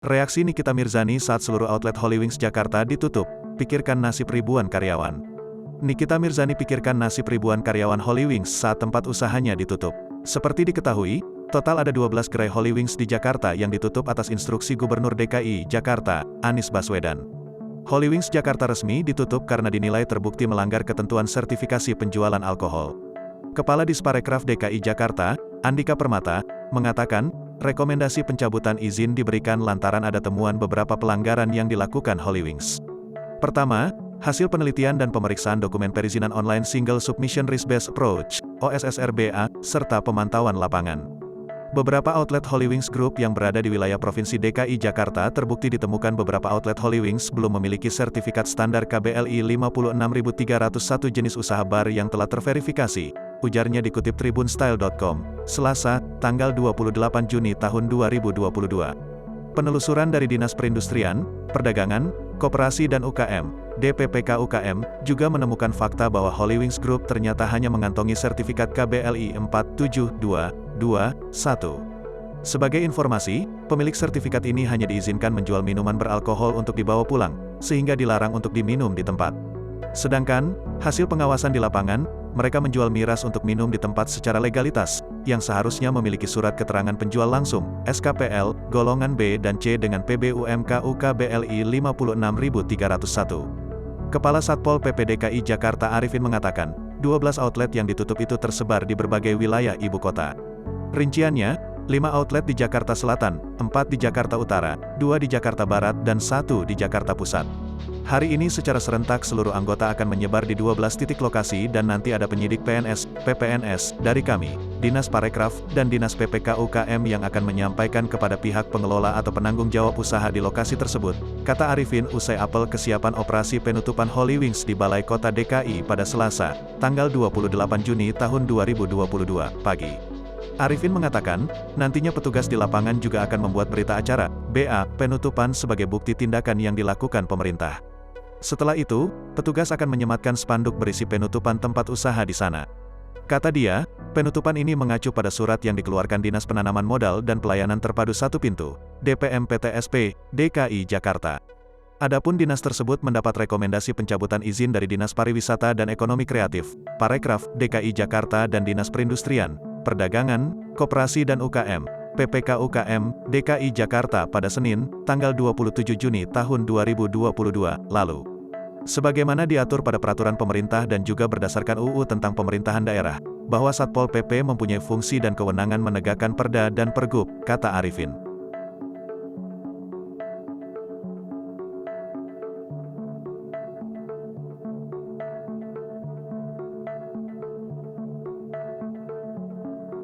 Reaksi Nikita Mirzani saat seluruh outlet Hollywings Jakarta ditutup, pikirkan nasib ribuan karyawan. Nikita Mirzani pikirkan nasib ribuan karyawan Hollywings saat tempat usahanya ditutup. Seperti diketahui, total ada 12 gerai Hollywings di Jakarta yang ditutup atas instruksi Gubernur DKI Jakarta, Anies Baswedan. Hollywings Jakarta resmi ditutup karena dinilai terbukti melanggar ketentuan sertifikasi penjualan alkohol. Kepala Disparekraf DKI Jakarta, Andika Permata, mengatakan, rekomendasi pencabutan izin diberikan lantaran ada temuan beberapa pelanggaran yang dilakukan Hollywings. Pertama, hasil penelitian dan pemeriksaan dokumen perizinan online Single Submission Risk Based Approach, OSSRBA, serta pemantauan lapangan. Beberapa outlet Hollywings Group yang berada di wilayah Provinsi DKI Jakarta terbukti ditemukan beberapa outlet Hollywings belum memiliki sertifikat standar KBLI 56301 jenis usaha bar yang telah terverifikasi, ujarnya dikutip tribunstyle.com, Selasa, tanggal 28 Juni tahun 2022. Penelusuran dari Dinas Perindustrian, Perdagangan, Koperasi dan UKM, DPPK UKM, juga menemukan fakta bahwa Hollywings Group ternyata hanya mengantongi sertifikat KBLI 47221. Sebagai informasi, pemilik sertifikat ini hanya diizinkan menjual minuman beralkohol untuk dibawa pulang, sehingga dilarang untuk diminum di tempat. Sedangkan, hasil pengawasan di lapangan, mereka menjual miras untuk minum di tempat secara legalitas, yang seharusnya memiliki surat keterangan penjual langsung, SKPL, golongan B dan C dengan PBUMK UKBLI 56301. Kepala Satpol PP DKI Jakarta Arifin mengatakan, 12 outlet yang ditutup itu tersebar di berbagai wilayah ibu kota. Rinciannya, 5 outlet di Jakarta Selatan, 4 di Jakarta Utara, 2 di Jakarta Barat dan 1 di Jakarta Pusat. Hari ini secara serentak seluruh anggota akan menyebar di 12 titik lokasi dan nanti ada penyidik PNS, PPNS, dari kami, Dinas Parekraf, dan Dinas PPK UKM yang akan menyampaikan kepada pihak pengelola atau penanggung jawab usaha di lokasi tersebut, kata Arifin usai apel kesiapan operasi penutupan Hollywings di Balai Kota DKI pada Selasa, tanggal 28 Juni tahun 2022, pagi. Arifin mengatakan, nantinya petugas di lapangan juga akan membuat berita acara, BA, penutupan sebagai bukti tindakan yang dilakukan pemerintah. Setelah itu, petugas akan menyematkan spanduk berisi penutupan tempat usaha di sana. Kata dia, penutupan ini mengacu pada surat yang dikeluarkan Dinas Penanaman Modal dan Pelayanan Terpadu Satu Pintu, DPMPTSP, DKI Jakarta. Adapun dinas tersebut mendapat rekomendasi pencabutan izin dari Dinas Pariwisata dan Ekonomi Kreatif, Parekraf, DKI Jakarta dan Dinas Perindustrian, Perdagangan, Koperasi dan UKM, PPK UKM, DKI Jakarta pada Senin, tanggal 27 Juni tahun 2022, lalu. Sebagaimana diatur pada peraturan pemerintah dan juga berdasarkan UU tentang pemerintahan daerah, bahwa Satpol PP mempunyai fungsi dan kewenangan menegakkan perda dan pergub, kata Arifin.